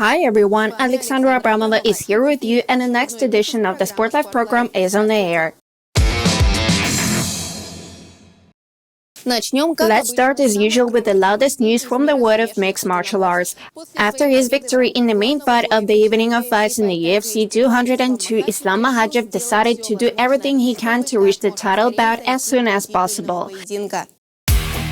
Hi everyone, Alexandra Abramova is here with you and the next edition of the SportLife program is on the air. Let's start as usual with the loudest news from the world of mixed martial arts. After his victory in the main fight of the evening of fights in the UFC 202, Islam Makhachev decided to do everything he can to reach the title bout as soon as possible.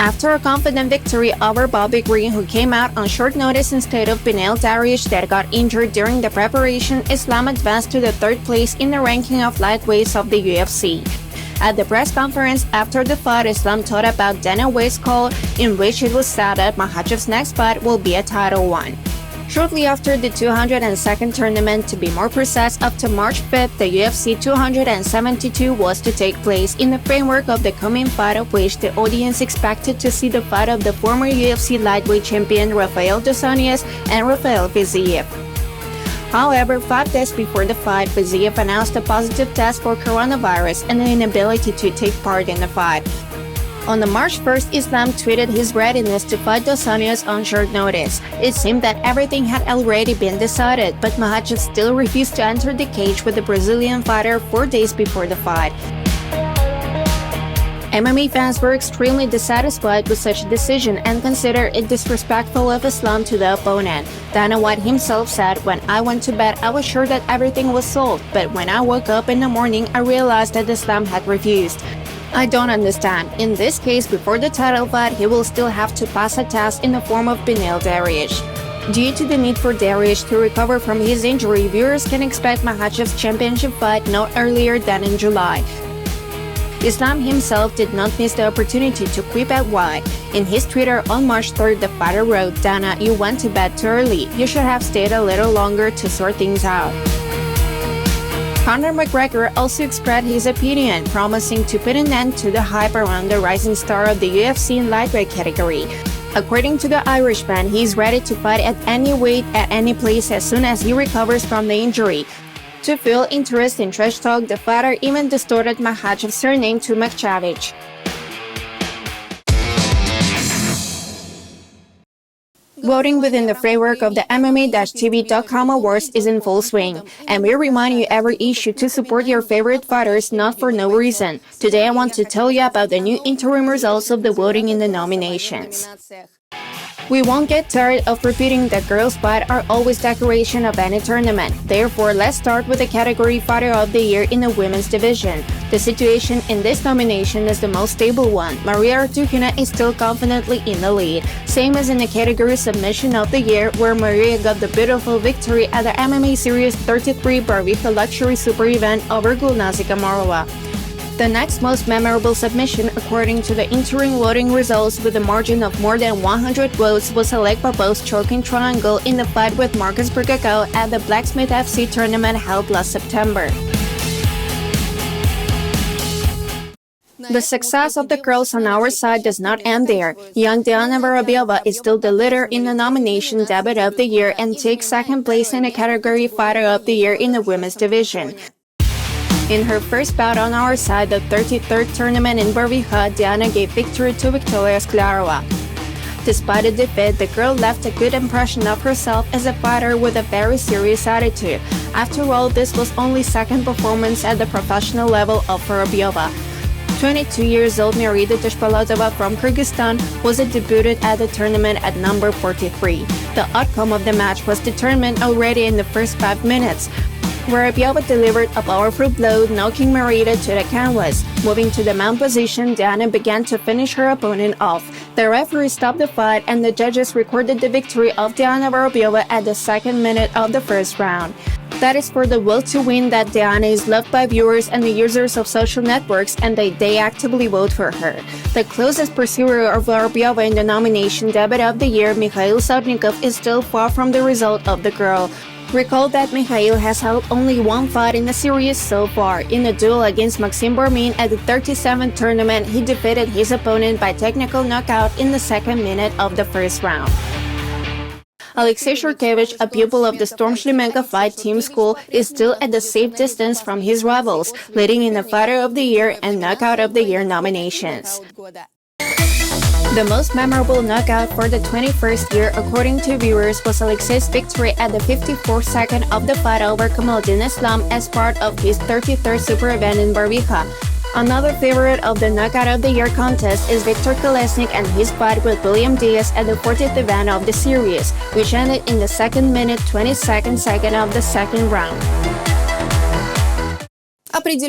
After a confident victory over Bobby Green, who came out on short notice instead of Beneil Dariush that got injured during the preparation, Islam advanced to the third place in the ranking of lightweights of the UFC. At the press conference after the fight, Islam talked about Dana White's call, in which it was said that Makhachev's next fight will be a title one. Shortly after the 202nd tournament, to be more precise, up to March 5th, the UFC 272 was to take place in the framework of the coming fight, of which the audience expected to see the fight of the former UFC lightweight champion Rafael dos Anjos and Rafael Fiziev. However, 5 days before the fight, Fiziev announced a positive test for coronavirus and the inability to take part in the fight. On the March 1st, Islam tweeted his readiness to fight dos Anjos on short notice. It seemed that everything had already been decided, but Makhachev still refused to enter the cage with the Brazilian fighter 4 days before the fight. MMA fans were extremely dissatisfied with such a decision and considered it disrespectful of Islam to the opponent. Dana White himself said, "When I went to bed, I was sure that everything was solved, but when I woke up in the morning, I realized that Islam had refused. I don't understand. In this case, before the title fight, he will still have to pass a test in the form of Beneil Dariush." Due to the need for Dariush to recover from his injury, viewers can expect Makhachev's championship fight no earlier than in July. Islam himself did not miss the opportunity to quip at White. In his Twitter on March 3rd, the fighter wrote, "Dana, you went to bed too early. You should have stayed a little longer to sort things out." Conor McGregor also expressed his opinion, promising to put an end to the hype around the rising star of the UFC in lightweight category. According to the Irishman, he is ready to fight at any weight, at any place as soon as he recovers from the injury. To fuel interest in trash talk, the fighter even distorted Makhachev's surname to Makhachev. Voting within the framework of the MMA-TV.com Awards is in full swing, and we remind you every issue to support your favorite fighters, not for no reason. Today I want to tell you about the new interim results of the voting in the nominations. We won't get tired of repeating that girls' fights are always decoration of any tournament. Therefore, let's start with the category Fighter of the Year in the women's division. The situation in this nomination is the most stable one. Maria Artukina is still confidently in the lead, same as in the category Submission of the Year, where Maria got the beautiful victory at the MMA Series-50 Barvika Luxury Super event over Gulnazi Gamarova. The next most memorable submission, according to the interim voting results with a margin of more than 100 votes, was Oleg Popov's choking triangle in the fight with Marcus Burgakau at the Blacksmith FC tournament held last September. The success of the girls on our side does not end there. Young Diana Vorobyova is still the leader in the nomination Debut of the Year and takes second place in the category Fighter of the Year in the women's division. In her first bout on our side, the 33rd tournament in Barvika, Diana gave victory to Victoria Sklarova. Despite the defeat, the girl left a good impression of herself as a fighter with a very serious attitude. After all, this was only second performance at the professional level of Vorobyova. 22 years old Merida Tashpalotova from Kyrgyzstan was debuted at the tournament at number 43. The outcome of the match was determined already in the first 5 minutes. Vorobyova delivered a powerful blow, knocking Merida to the canvas. Moving to the mount position, Diana began to finish her opponent off. The referee stopped the fight and the judges recorded the victory of Diana Vorobyova at the 2nd minute of the first round. That is for the will to win that Diana is loved by viewers and the users of social networks, and they actively vote for her. The closest pursuer of Vorobyova in the nomination Debut of the Year, Mikhail Sotnikov, is still far from the result of the girl. Recall that Mikhail has held only one fight in the series so far. In a duel against Maxim Barmin at the 37th tournament, he defeated his opponent by technical knockout in the 2nd minute of the first round. Alexei Shurkevich, a pupil of the Storm Shlimenko Fight Team School, is still at a safe distance from his rivals, leading in the Fighter of the Year and Knockout of the Year nominations. The most memorable knockout for the 21st year, according to viewers, was Alexei's victory at the 54th second of the fight over Kamaldin Islam as part of his 33rd super event in Barbica. Another favorite of the Knockout of the Year contest is Victor Kolesnik and his fight with William Diaz at the 40th event of the series, which ended in the 2nd minute 22nd second of the second round.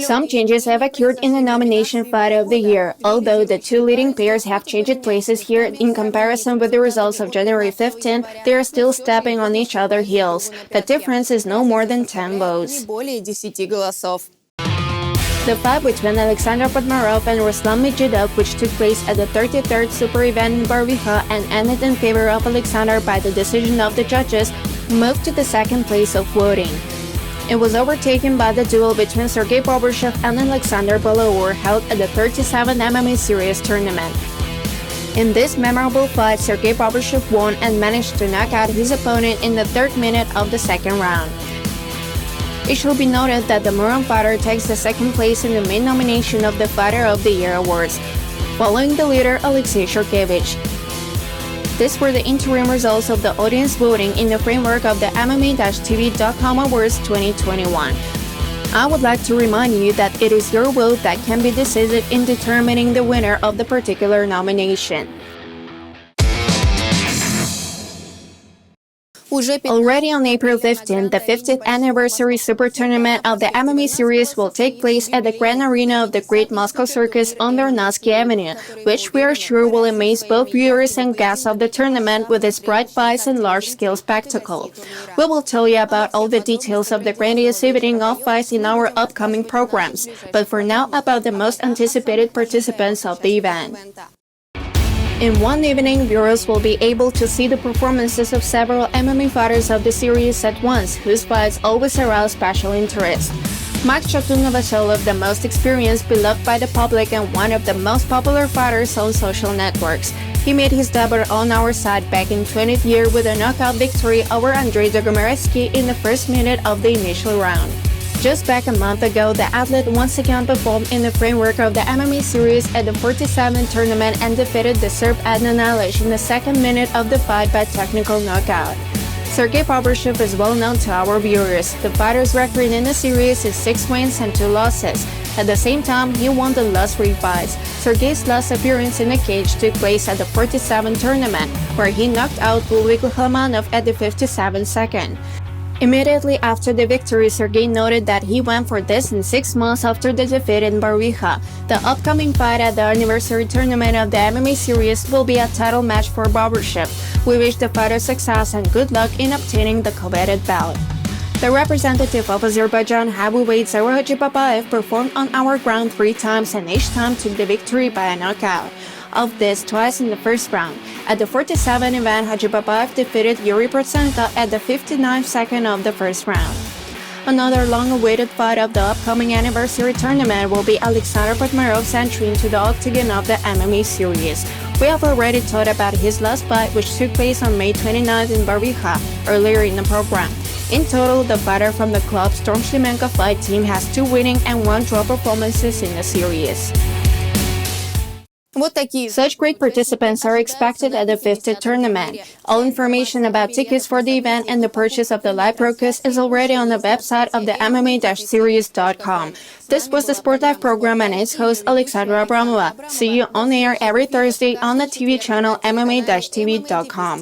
Some changes have occurred in the nomination fight of the year. Although the two leading pairs have changed places here in comparison with the results of January 15, they are still stepping on each other's heels. The difference is no more than 10 votes. The fight between Alexander Podmarov and Islam Makhachev, which took place at the 33rd Super event in Barbica and ended in favor of Alexander by the decision of the judges, moved to the second place of voting. It was overtaken by the duel between Sergei Bobryshev and Alexander Belaur held at the 37th MMA Series tournament. In this memorable fight, Sergei Bobryshev won and managed to knock out his opponent in the 3rd minute of the second round. It should be noted that the Muron fighter takes the second place in the main nomination of the Fighter of the Year awards, following the leader Alexei Shurkevich. These were the interim results of the audience voting in the framework of the MMA-TV.com Awards 2021. I would like to remind you that it is your vote that can be decisive in determining the winner of the particular nomination. Already on April 15, the 50th anniversary Super Tournament of the MMA Series will take place at the Grand Arena of the Great Moscow Circus on Darnatsky Avenue, which we are sure will amaze both viewers and guests of the tournament with its bright fights and large-scale spectacle. We will tell you about all the details of the grandiose evening of fights in our upcoming programs, but for now about the most anticipated participants of the event. In one evening, viewers will be able to see the performances of several MMA fighters of the series at once, whose fights always arouse special interest. Max Novoselav, the most experienced, beloved by the public, and one of the most popular fighters on social networks. He made his debut on our side back in 20th year with a knockout victory over Andrei Dogomeretsky in the 1st minute of the initial round. Just back a month ago, the athlete once again performed in the framework of the MMA series at the 47th tournament and defeated the Serb Adnan Alic in the 2nd minute of the fight by technical knockout. Sergei Bobryshev is well known to our viewers. The fighter's record in the series is 6 wins and 2 losses. At the same time, he won the last 3 fights. Sergei's last appearance in the cage took place at the 47th tournament, where he knocked out Ulrich Lukhamanov at the 57th second. Immediately after the victory, Sergei noted that he went for this in 6 months after the defeat in Barbica. The upcoming fight at the anniversary tournament of the MMA series will be a title match for Bobryshev. We wish the fighter success and good luck in obtaining the coveted belt. The representative of Azerbaijan, heavyweight Zaur Hajibabayev, performed on our ground 3 times and each time took the victory by a knockout. Of this, twice in the 1st round. At the 47th event, Hajibabayev defeated Yuri Protsenko at the 59th second of the 1st round. Another long-awaited fight of the upcoming anniversary tournament will be Alexander Podmarov's entry into the octagon of the MMA series. We have already talked about his last fight, which took place on May 29th in Barbica, earlier in the program. In total, the fighter from the club Storm Shlimenko fight team has 2 winning and 1 draw performances in the series. Such great participants are expected at the 50th tournament. All information about tickets for the event and the purchase of the live broadcast is already on the website of the MMA-Series.com. This was the SportLife program and its host Alexandra Abramova. See you on air every Thursday on the TV channel MMA-TV.com.